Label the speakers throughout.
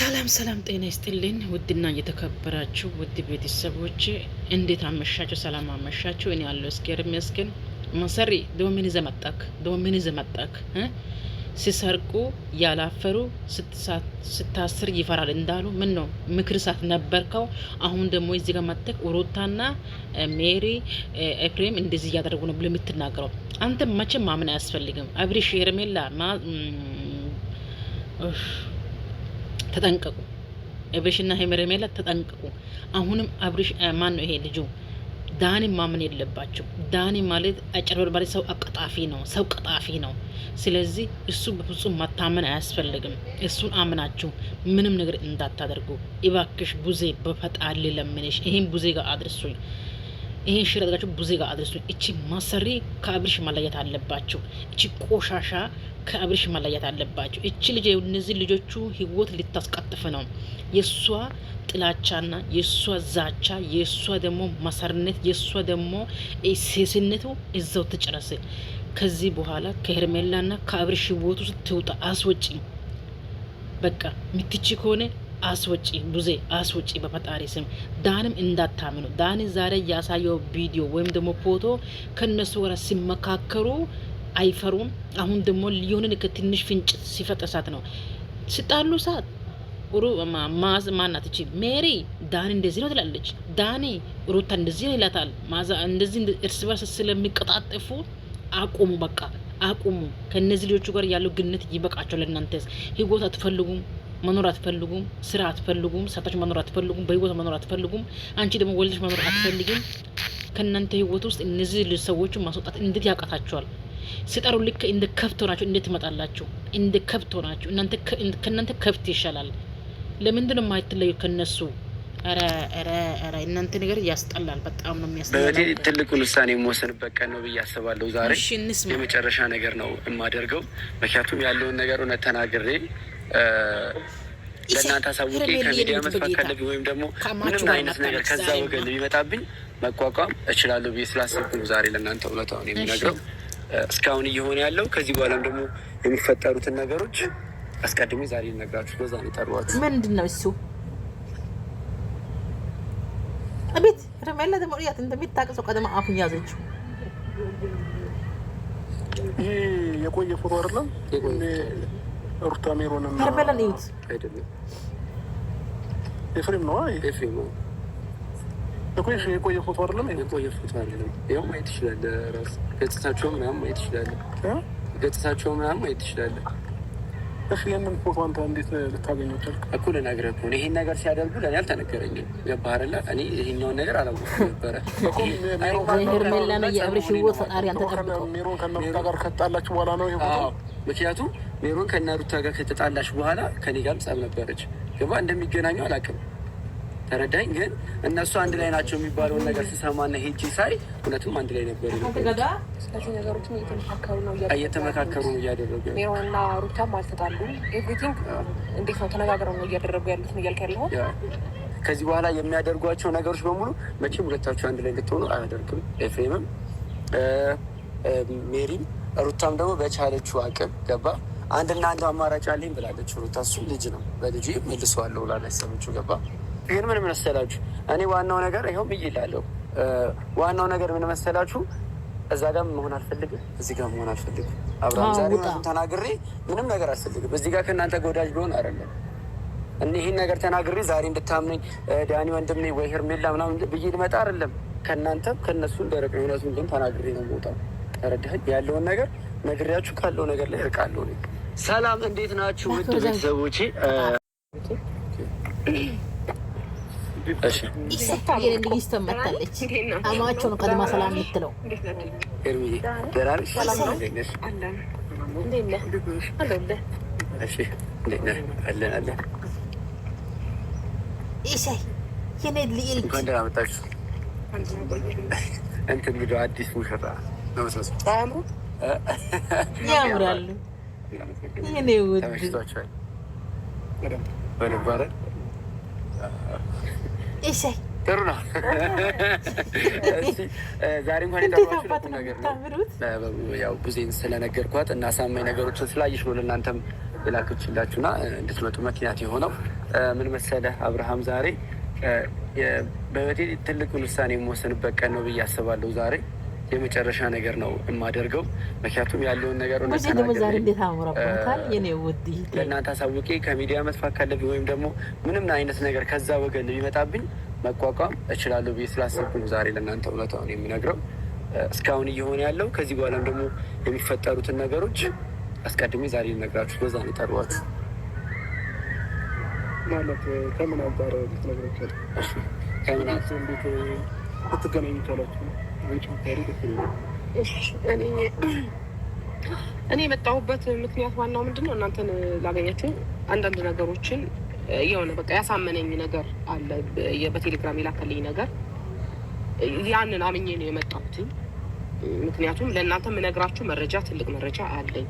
Speaker 1: ሰላም ሰላም፣ ጤና ይስጥልኝ ውድና እየተከበራችሁ ውድ ቤተሰቦች እንዴት አመሻችሁ? ሰላም አመሻችሁ? እኔ ያለው እስኪር መስገን መሰሪ ዶሚን ዘመጣክ ሲሰርቁ ያላፈሩ ስታስር ይፈራል እንዳሉ ምን ነው ምክር ሳት ነበርከው? አሁን ደግሞ እዚህ ጋር መጥተክ ሩታና ሜሪ ኤፍሬም እንደዚህ እያደረጉ ነው ብሎ የምትናገረው አንተ መቼም ማመን አያስፈልግም። አብሪሽ ሄርሜላ ተጠንቀቁ። አብሪሽና ሄርሜላ ተጠንቀቁ። አሁንም አብሪሽ ማን ነው ይሄ ልጁ ዳኒ ማመን የለባቸው። ዳኒ ማለት አጭበርባሪ ሰው አቀጣፊ ነው፣ ሰው ቀጣፊ ነው። ስለዚህ እሱ በፍጹም መታመን አያስፈልግም። እሱን አምናችሁ ምንም ነገር እንዳታደርጉ እባክሽ። ቡዜ በፈጣሪ ለምንሽ ይሄን ቡዜ ጋር አድርሱኝ። ይሄን ሽር አድርጋችሁ ቡዜ ጋር አድርሱኝ። እቺ ማሰሪ ከአብሪሽ መለየት አለባችሁ። እቺ ቆሻሻ ከአብሪሽ መለየት አለባችሁ። እቺ ልጅ እነዚህ ልጆቹ ህይወት ልታስቀጥፍ ነው። የሷ ጥላቻና የሷ ዛቻ የሷ ደግሞ መሰርነት የሷ ደግሞ ሴስነቱ እዛው ተጨረሰ። ከዚህ በኋላ ከሄርሜላና ከአብሪሽ ህይወት ውስጥ ትውጣ፣ አስወጪ። በቃ ምትቺ ከሆነ አስወጪ፣ ቡዜ አስወጪ በፈጣሪ ስም። ዳንም እንዳታምኑ። ዳኒ ዛሬ ያሳየው ቪዲዮ ወይም ደግሞ ፎቶ ከነሱ ጋር ሲመካከሩ አይፈሩም። አሁን ደግሞ ሊሆንን ከትንሽ ፍንጭ ሲፈጠሳት ነው ሲጣሉ ሰዓት ማዝ ማናት እቺ ሜሪ ዳኒ እንደዚህ ነው ትላለች። ዳኒ ሩታ እንደዚህ ነው ይላታል። ማዛ እንደዚህ እርስ በርስ ስለሚቀጣጠፉ አቁሙ፣ በቃ አቁሙ። ከነዚህ ልጆቹ ጋር ያለው ግንኙነት ይበቃቸው። ለእናንተስ ህይወት አትፈልጉም? መኖር አትፈልጉም? ስራ አትፈልጉም? ሰርታችሁ መኖር አትፈልጉም? በህይወት መኖር አትፈልጉም? አንቺ ደግሞ ወልደሽ መኖር አትፈልግም? ከእናንተ ህይወት ውስጥ እነዚህ ሰዎች ማስወጣት እንዴት ያውቃታቸዋል? ሲጠሩ ልክ እንደ ከብት ሆናችሁ እንዴት ትመጣላችሁ? እንደ ከብት ሆናችሁ ከእናንተ ከብት ይሻላል። ለምንድን ነው የማይትለዩ ከነሱ? ኧረ እናንተ ነገር ያስጠላል። በጣም ነው የሚያስጠላው።
Speaker 2: በዚህ ትልቁን ውሳኔ የምወስንበት ቀን ነው ብዬ አስባለሁ። ዛሬ የመጨረሻ ነገር ነው የማደርገው። ምክንያቱም ያለውን ነገር እውነት ተናግሬ ለእናንተ አሳውቄ ከሚዲያ መስፋት ካለብኝ ወይም ደግሞ ምንም አይነት ነገር ከዛ ወገን ቢመጣብኝ መቋቋም እችላለሁ ብዬ ስላሰብኩ ነው ዛሬ ለእናንተ እውነታውን የሚነግረው። እስካሁን እየሆነ ያለው ከዚህ በኋላም ደግሞ የሚፈጠሩትን ነገሮች አስቀድሜ ዛሬ ልነግራችሁ በዛ ነው የጠሯችሁ።
Speaker 1: ምንድን ነው እሱ? አቤት ሄርሜላ ደግሞ ያት እንደሚታቀሰው ቀደም አፉን ያዘችው።
Speaker 3: ይሄ የቆየ ፎቶ አይደለም። ሩታ ሜሮንም
Speaker 1: ሄርሜላን እዩት።
Speaker 2: አይደለም
Speaker 3: ኤፍሬም ነው።
Speaker 2: ኤፍሬም ነው።
Speaker 3: የቆየ ፎቶ አይደለም።
Speaker 2: የቆየ ፎቶ አይደለም። ይኸው ማየት ትችላለህ። ራስ ገጽታቸው ምናምን ማየት ትችላለህ። ገጽታቸው ምናምን ማየት ትችላለህ።
Speaker 3: እሺ ያንን ፎቶ አንተ እንዴት ልታገኘው ቻልክ?
Speaker 2: እኮ ልነግርህ እኮ ነው። ይሄን ነገር ሲያደርጉ ለእኔ አልተነገረኝም። ገባህ አይደለ? እኔ ይሄኛውን ነገር አላወቅኩም ነበረ።
Speaker 1: ሄርሜላና የአብሪሽ ህይወት ፈጣሪ አንተ ጠብቀው።
Speaker 3: ሜሮን ከነሩታ ጋር ከተጣላችሁ በኋላ ነው ይሄ ፎቶ።
Speaker 2: ምክንያቱም ሜሮን ከነሩታ ጋር ከተጣላች በኋላ ከኔ ጋር ጸብ ነበረች። ገባህ? እንደሚገናኙ አላውቅም። ተረዳኝ። ግን እነሱ አንድ ላይ ናቸው የሚባለውን ነገር ስሰማና ሄጂ ሳይ እውነትም አንድ ላይ ነበሩ።
Speaker 4: ስለዚህ ነገሮችን
Speaker 2: እየተመካከሩ ነው እያደረጉ።
Speaker 4: ሜሮንና ሩታም አልተጣሉም። ኤቭሪቲንግ እንዴት ነው ተነጋግረው ነው እያደረጉ ያሉት ነው እያልክ ያለኸው?
Speaker 2: ከዚህ በኋላ የሚያደርጓቸው ነገሮች በሙሉ መቼም ሁለታቸው አንድ ላይ እንድትሆኑ አያደርግም። ኤፍሬምም ሜሪም ሩታም ደግሞ በቻለችው አቅም ገባ አንድና አንድ አማራጭ አለኝ ብላለች ሩታ። እሱ ልጅ ነው በልጅ መልሰዋለሁ ብላ ያሰበችው ገባ። ግን ምን መሰላችሁ እኔ ዋናው ነገር ይኸው ብዬላለሁ። ዋናው ነገር ምን መሰላችሁ እዛ ጋር መሆን አልፈልግም፣ እዚህ ጋር መሆን አልፈልግም። አብርሃም ዛሬ ተናግሬ ምንም ነገር አልፈልግም። እዚህ ጋር ከእናንተ ጎዳጅ ቢሆን አይደለም ይህን ነገር ተናግሬ ዛሬ እንድታምነኝ ዳኒ ወንድሜ ወይ ሄርሜላ ምናምን ብዬ ልመጣ አይደለም። ከእናንተም ከእነሱ ደረቅ እውነቱን ግን ተናግሬ ነው የምወጣው። ተረዳኸኝ? ያለውን ነገር ነግሬያችሁ ካለው ነገር ላይ እርቃለሁ። ሰላም፣ እንዴት ናችሁ ውድ ቤተሰቦቼ?
Speaker 1: ይስተመታለች አማቸው ነው ቀድማ ሰላም የምትለው
Speaker 2: ኤርሚ ደራርሽ እንኳን ደህና መጣችሁ። እንትን ቪዲዮ አዲስ ሙሽራ ነው መስሎኝ
Speaker 1: ያምራሉ። የኔ ውድ
Speaker 2: ተመችቷችኋል? በነበረ
Speaker 1: እሺ
Speaker 2: ጥሩ ነው። ዛሬ እንኳን የጠራችሁ ነገር ነው። ያው ቡዜን ስለነገርኳት እና አሳማኝ ነገሮችን ስላየሽ ነው ለእናንተም የላከችላችሁና እንድትመጡ ምክንያት የሆነው ምን መሰለህ አብርሃም፣ ዛሬ በህይወቴ ትልቁን ውሳኔ የምወስንበት ቀን ነው ብዬ አስባለሁ። ዛሬ የመጨረሻ ነገር ነው የማደርገው። ምክንያቱም ያለውን ነገር ለእናንተ አሳውቄ ከሚዲያ መጥፋት ካለብኝ ወይም ደግሞ ምንም አይነት ነገር ከዛ ወገን ቢመጣብኝ መቋቋም እችላለሁ ብዬ ስላሰብኩ ነው ዛሬ ለእናንተ እውነታውን የምነግረው። እስካሁን እየሆነ ያለው ከዚህ በኋላም ደግሞ የሚፈጠሩትን ነገሮች አስቀድሜ ዛሬ ልነግራችሁ በዛ ነው የጠሯችሁ።
Speaker 3: ማለት ከምን አንጻር ልትነግረው?
Speaker 2: ከምን አንጻር
Speaker 3: እንዴት ልትገናኙ ቻላችሁ?
Speaker 4: እኔ የመጣሁበት ምክንያት ዋናው ምንድን ነው? እናንተን ላገኛችሁ አንዳንድ ነገሮችን የሆነ በቃ ያሳመነኝ ነገር አለ። በቴሌግራም የላከልኝ ነገር ያንን አምኜ ነው የመጣሁት። ምክንያቱም ለእናንተ የምነግራችሁ መረጃ ትልቅ መረጃ አለኝ።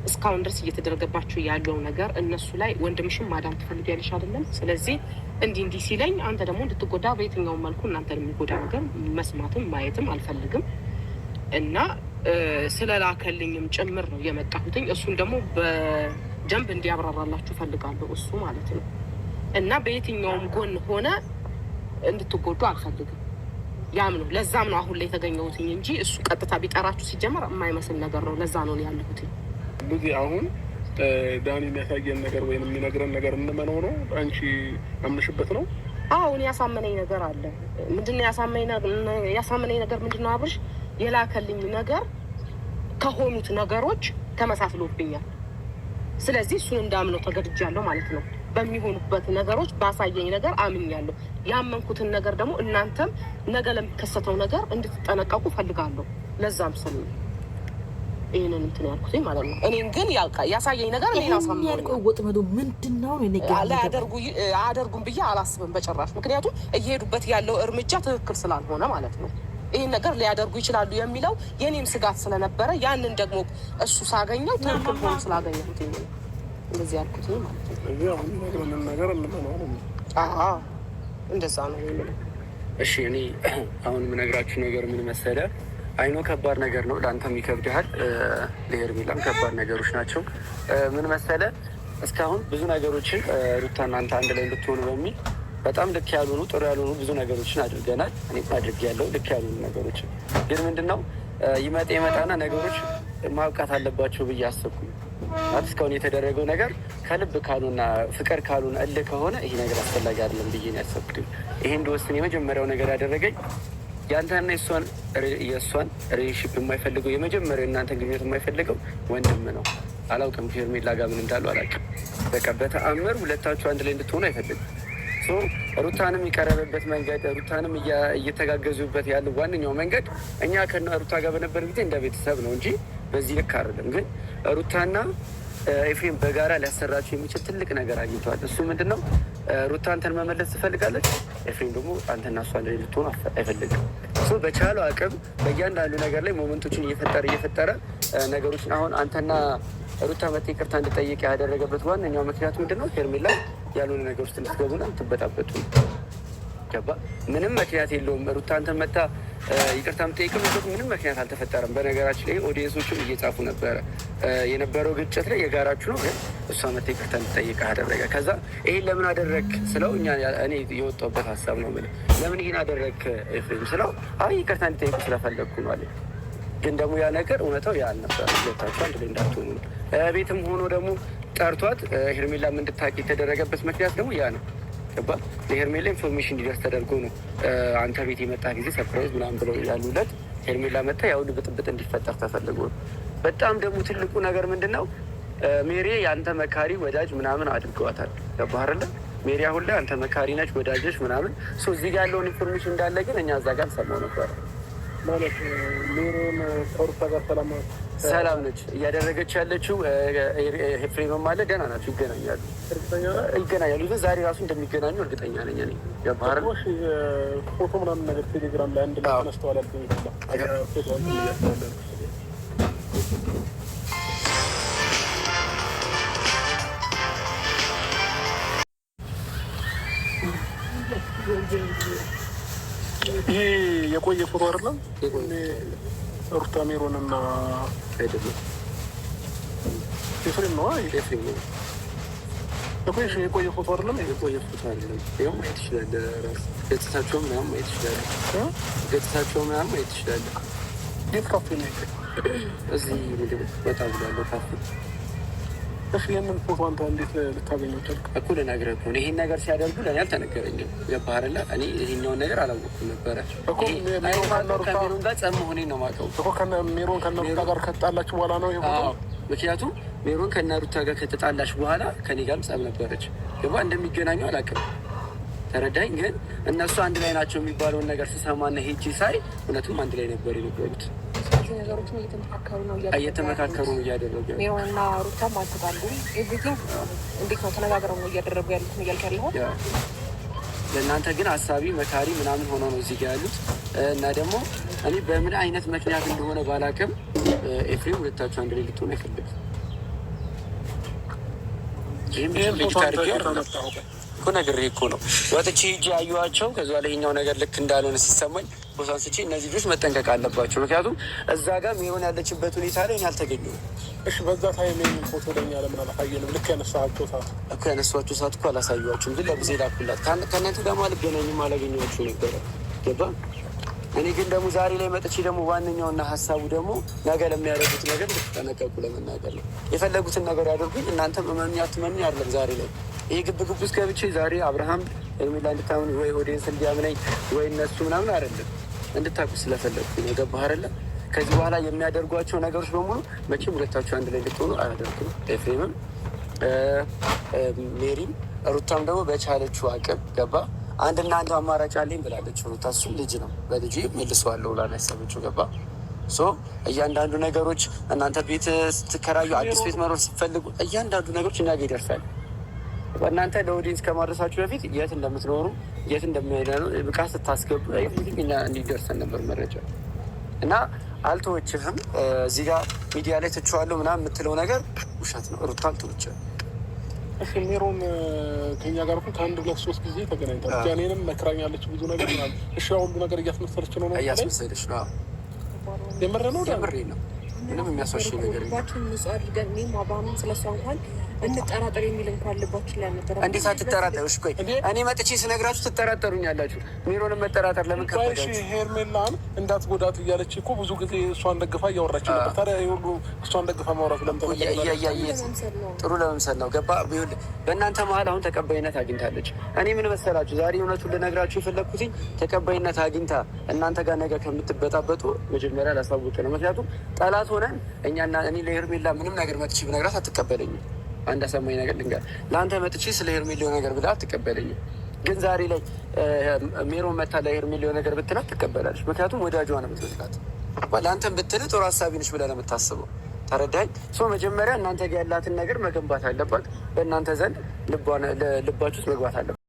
Speaker 4: እስካሁን ድረስ እየተደረገባችሁ ያለው ነገር እነሱ ላይ ወንድምሽም ማዳም ትፈልጊያለሽ አይደለም? ስለዚህ እንዲህ ሲለኝ አንተ ደግሞ እንድትጎዳ በየትኛውም መልኩ እናንተን የሚጎዳ ነገር መስማትም ማየትም አልፈልግም እና ስለላከልኝም ጭምር ነው የመጣሁትኝ። እሱን ደግሞ በደንብ እንዲያብራራላችሁ ፈልጋለሁ እሱ ማለት ነው። እና በየትኛውም ጎን ሆነ እንድትጎዱ አልፈልግም። ያም ነው ለዛም ነው አሁን ላይ የተገኘሁትኝ እንጂ እሱ ቀጥታ ቢጠራችሁ ሲጀመር የማይመስል ነገር ነው። ለዛ ነው ያለሁትኝ።
Speaker 3: ብዙ አሁን ዳኒ የሚያሳየን ነገር ወይም የሚነግረን ነገር እንመነው ነው? አንቺ አምንሽበት ነው?
Speaker 4: አሁን ያሳመነኝ ነገር አለ። ምንድነው ያሳመነኝ ነገር ምንድነው? አብርሽ የላከልኝ ነገር ከሆኑት ነገሮች ተመሳስሎብኛል። ስለዚህ እሱን እንዳምነው ተገድጃለሁ ማለት ነው። በሚሆኑበት ነገሮች ባሳየኝ ነገር አምኛለሁ። ያመንኩትን ነገር ደግሞ እናንተም ነገ ለሚከሰተው ነገር እንድትጠነቀቁ ፈልጋለሁ። ለዛም ስል ይሄንን እንትን ያልኩት ማለት ነው። እኔን ግን ያሳየኝ ነገር እኔን አሳምነው
Speaker 1: ያልከው ወጥመዱ ምንድነው?
Speaker 4: አያደርጉም ብዬ አላስብም በጭራሽ። ምክንያቱም እየሄዱበት ያለው እርምጃ ትክክል ስላልሆነ ማለት ነው። ይህን ነገር ሊያደርጉ ይችላሉ የሚለው የኔም ስጋት ስለነበረ ያንን ደግሞ እሱ ሳገኘው ትክክል ሆኖ ስላገኘሁት እንደዚህ ያልኩት ማለት ነው።
Speaker 3: ነገር
Speaker 4: እንደዛ ነው የሚለው።
Speaker 2: እሺ እኔ አሁን የምነግራችሁ ነገር ምን መሰለህ? አይኖ ከባድ ነገር ነው፣ ለአንተም ይከብድሃል፣ ለሄርሜላም ከባድ ነገሮች ናቸው። ምን መሰለህ? እስካሁን ብዙ ነገሮችን ሩታና አንተ አንድ ላይ እንድትሆኑ በሚል በጣም ልክ ያልሆኑ ጥሩ ያልሆኑ ብዙ ነገሮችን አድርገናል። እኔም አድርጌያለሁ ልክ ያልሆኑ ነገሮችን። ግን ምንድነው ይመጣና ነገሮች ማብቃት አለባቸው ብዬ አሰብኩኝ። ማለት እስካሁን የተደረገው ነገር ከልብ ካሉና ፍቅር ካሉና እልህ ከሆነ ይሄ ነገር አስፈላጊ አይደለም ብዬ ነው ያሰብኩት። ይሄ እንደወስን የመጀመሪያው ነገር ያደረገኝ ያንተና የእሷን ሪሌሽንሺፕ የማይፈልገው የመጀመሪያው እናንተን ግንኙነት የማይፈልገው ወንድም ነው። አላውቅም ከሄርሜላ ጋር ምን እንዳሉ አላውቅም። በቃ በተአምር ሁለታችሁ አንድ ላይ እንድትሆኑ አይፈልግም። ሩታንም የቀረበበት መንገድ ሩታንም እየተጋገዙበት ያለው ዋነኛው መንገድ እኛ ከና ሩታ ጋር በነበር ጊዜ እንደ ቤተሰብ ነው እንጂ በዚህ ልክ አይደለም። ግን ሩታና ኤፍሬም በጋራ ሊያሰራቸው የሚችል ትልቅ ነገር አግኝተዋል። እሱ ምንድነው? ሩታ አንተን መመለስ ትፈልጋለች፣ ኤፍሬም ደግሞ አንተና እሷ አንድ ላይ ልትሆኑ አይፈልግም። በቻለው አቅም በእያንዳንዱ ነገር ላይ ሞመንቶችን እየፈጠረ ነገሮችን አሁን አንተና ሩታ መጥተህ ይቅርታ እንድጠይቅ ያደረገበት ዋነኛው ምክንያቱ ምንድነው? ሄርሜላ ያልሆነ ነገር ውስጥ እንድትገቡና እንድትበጣበጡ ገባ። ምንም ምክንያት የለውም። ሩታ አንተን መታ ይቅርታ የምትጠይቅበት ምንም ምክንያት አልተፈጠረም። በነገራችን ላይ ኦዲየንሶቹም እየጻፉ ነበረ የነበረው ግጭት ላይ የጋራችሁ ነው፣ ግን እሷ መታ ይቅርታ እንድጠይቅ አደረገ። ከዛ ይሄን ለምን አደረግ ስለው እኔ የወጣሁበት ሀሳብ ነው። ምን ለምን ይሄን አደረግ ኤፍሬም ስለው አይ ይቅርታ እንድጠይቁ ስለፈለግኩ ነው አለ። ግን ደግሞ ያ ነገር እውነታው ያ አልነበረ። ሁለታችሁ አንድ ላይ እንዳትሆኑ ነው። ቤትም ሆኖ ደግሞ ጠርቷት ሄርሜላም እንድታውቅ የተደረገበት ምክንያት ደግሞ ያ ነው። ገባ። ለሄርሜላ ኢንፎርሜሽን እንዲደርስ ተደርጎ ነው አንተ ቤት የመጣ ጊዜ ሰርፕራይዝ ምናምን ብለው ያሉለት ሄርሜላ መጣ። ያው ብጥብጥ እንዲፈጠር ተፈልጎ ነው። በጣም ደግሞ ትልቁ ነገር ምንድን ነው? ሜሪ የአንተ መካሪ ወዳጅ ምናምን አድርገዋታል። ገባህ አይደለ? ሜሪ አሁን ላይ አንተ መካሪ ነች፣ ወዳጅ ነች ምናምን። እዚህ ጋር ያለውን ኢንፎርሜሽን እንዳለ ግን እኛ እዛ ጋር ሰማው ነበረ።
Speaker 3: ማለት ሜሪን ከሩታ ጋር
Speaker 2: ሰላም ነች እያደረገች ያለችው። ኤፍሬምም አለ ደህና ናቸው፣ ይገናኛሉ። ግን ዛሬ ራሱ እንደሚገናኙ እርግጠኛ ነኝ እኔ። ገባህ አይደል?
Speaker 3: ፎቶ ምናምን ነገር ቴሌግራም ላይ አንድ ላይ ተነስተዋል አልኩኝ። ይሄ የቆየ ፎቶ አይደለም። ሩታ ሜሮን እና ኤፍሬም ነው
Speaker 2: ኤፍሬም ነው
Speaker 3: እኮ። እሺ የቆየ ፎቶ አይደለም?
Speaker 2: የቆየ ፎቶ አይደለም። ይኸው ማየት ትችላለህ። ራስ ገጽታቸው ምናምን ማየት ትችላለህ። ገጽታቸው ምናምን ማየት ትችላለህ።
Speaker 3: የት ካፌ ነው?
Speaker 2: እዚህ ምግብ ወጣ ብላለሁ ካፌ።
Speaker 3: እሺ ይህንን ፎቶ አንተ እንዴት ልታገኘው ቻልክ?
Speaker 2: እኮ ልነግርህ እኮ ነው። ይሄን ነገር ሲያደርጉ ለእኔ አልተነገረኝም። ገባህ አይደለ? እኔ ይሄኛውን ነገር አላወቅኩም ነበረ እኮ። ከሜሮን ጋር ጸብ መሆኔን ነው የማውቀው
Speaker 3: እኮ። ሜሮን ከነሩታ ጋር ከተጣላችሁ በኋላ ነው ይሄ ፎቶ?
Speaker 2: ምክንያቱም ሜሮን ከነሩታ ጋር ከተጣላች በኋላ ከኔ ጋርም ጸብ ነበረች። ገባህ? እንደሚገናኙ አላውቅም። ተረዳኝ። ግን እነሱ አንድ ላይ ናቸው የሚባለውን ነገር ስሰማና ሄጂ ሳይ እውነቱም አንድ ላይ ነበር የነበሩት።
Speaker 4: ነገሮችን
Speaker 2: እየተመካከሩ ነው እያደረጉ
Speaker 4: ሜሮንና ሩታም አልተጣሉም። ኤቭሪቲንግ እንዴት ነው ተነጋግረው ነው እያደረጉ ያሉት እያልክ ያለው።
Speaker 2: ለእናንተ ግን አሳቢ መካሪ ምናምን ሆነው ነው እዚህ ጋር ያሉት። እና ደግሞ እኔ በምን አይነት ምክንያት እንደሆነ ባላውቅም ኤፍሬም ሁለታችሁ አንድ ላይ ልትሆኑ አይፈልግም። ይህም ልጅ ታሪክ እኮ ነግሬህ እኮ ነው ወጥቼ ሂጅ ያዩዋቸው። ከዛ ላይ ይኸኛው ነገር ልክ እንዳልሆነ ሲሰማኝ ቦታን ስቼ እነዚህ ልጆች መጠንቀቅ አለባቸው። ምክንያቱም እዛ ጋር ሜሮን ያለችበት ሁኔታ ላይ እኔ አልተገኘሁም።
Speaker 3: እሺ በዛ ታይም ይሄንን ፎቶ ለኛ ለምን አላሳየንም? ልክ ያነሳኋቸው ሰዓት
Speaker 2: እኮ ያነሷቸው ሰዓት እኮ አላሳዩዋቸውም፣ ግን ለጊዜ ላኩላት። ከእናንተ ደግሞ አልገናኝም አላገኘኋቸው ነበረ። ገባ? እኔ ግን ደግሞ ዛሬ ላይ መጥቼ ደግሞ ዋነኛውና ሀሳቡ ደግሞ ነገ ለሚያደርጉት ነገር ልትጠነቀቁ ለመናገር ነው። የፈለጉትን ነገር ያደርጉኝ፣ እናንተ መመኛ አትመኝ አይደለም። ዛሬ ላይ ይህ ግብግብ ውስጥ ገብቼ ዛሬ አብርሃም ሄርሜላ እንድታምን ወይ ኦዲየንስ እንዲያምነኝ ወይ እነሱ ምናምን አይደለም፣ እንድታቁ ስለፈለጉ የገባህ አይደለም። ከዚህ በኋላ የሚያደርጓቸው ነገሮች በሙሉ መቼም ሁለታቸው አንድ ላይ እንድትሆኑ አያደርጉም። ኤፍሬምም ሜሪም ሩታም ደግሞ በቻለችው አቅም ገባ አንድና አንድ አማራጭ አለኝ ብላለች ሩታ። እሱም ልጅ ነው፣ በልጅ መልሰዋለሁ ብላ ነው ያሰበችው። ገባ እያንዳንዱ ነገሮች እናንተ ቤት ስትከራዩ አዲስ ቤት መኖር ስትፈልጉ እያንዳንዱ ነገሮች እኛ ጋር ይደርሳል። እናንተ ለኦዲየንስ ከማድረሳችሁ በፊት የት እንደምትኖሩ የት እንደሚሄዳሉ ብቃት ስታስገቡ እኛ እንዲደርሰን ነበር መረጃ እና አልተወችህም። እዚህ ጋር ሚዲያ ላይ ትችዋለሁ ምናምን የምትለው ነገር ውሸት ነው። ሩታ አልተወችህም።
Speaker 3: እሺ ሜሮን ከኛ ጋር እኮ ከአንድ ሁለት ሶስት ጊዜ ተገናኝታለች። እኔንም መክራኛለች ብዙ ነገር ምናምን። እሺ ሁሉ ነገር እያስመሰለች ነው
Speaker 2: እያስመሰለች ነው።
Speaker 3: የምር ነው
Speaker 2: የምር ነው። ምንም የሚያስዋሽ ነገር
Speaker 4: ልባችን ንጹህ አድርገን እኔም አብርሃምም ስለሷ እንኳን እንጠራጠር የሚል እንኳን ልባችን ላይ ነበር።
Speaker 2: እንዴት አትጠራጠሩ? እሺ ቆይ እኔ መጥቼ ስነግራችሁ ትጠራጠሩኛላችሁ። ሜሮንን መጠራጠር ለምን ከበዳችሁ?
Speaker 3: እሺ ሄርሜላን እንዳትጎዳት እያለች እኮ ብዙ ጊዜ እሷን ደግፋ እያወራች ነበር። ታዲያ ሁሉ እሷን ደግፋ ማውራት ለምን
Speaker 2: ጥሩ ለመምሰል ነው። ገባ? በእናንተ መሀል አሁን ተቀባይነት አግኝታለች። እኔ ምን መሰላችሁ ዛሬ እውነቱን ልነግራችሁ የፈለግኩትኝ ተቀባይነት አግኝታ እናንተ ጋር ነገር ከምትበጣበጡ መጀመሪያ ላሳውቅ ነው። ምክንያቱም ጠላት ሆነን እኛና እኔ ለሄርሜላ ምንም ነገር መጥቼ ብነግራት አትቀበለኝም። አንድ አሳማኝ ነገር ልንገር፣ ለአንተ መጥቼ ስለ ሄርሜላው ነገር ብላ አትቀበለኝም። ግን ዛሬ ላይ ሜሮን መታ ለሄርሜላው ነገር ብትላት ትቀበላለች። ምክንያቱም ወዳጇ ነው የምትመስላት። ለአንተም ብትል ጥሩ ሀሳቢ ነች ብለህ ነው የምታስበው። ተረዳኝ። መጀመሪያ እናንተ ጋር ያላትን ነገር መገንባት አለባት። በእናንተ ዘንድ ልባችሁ ውስጥ መግባት አለባት።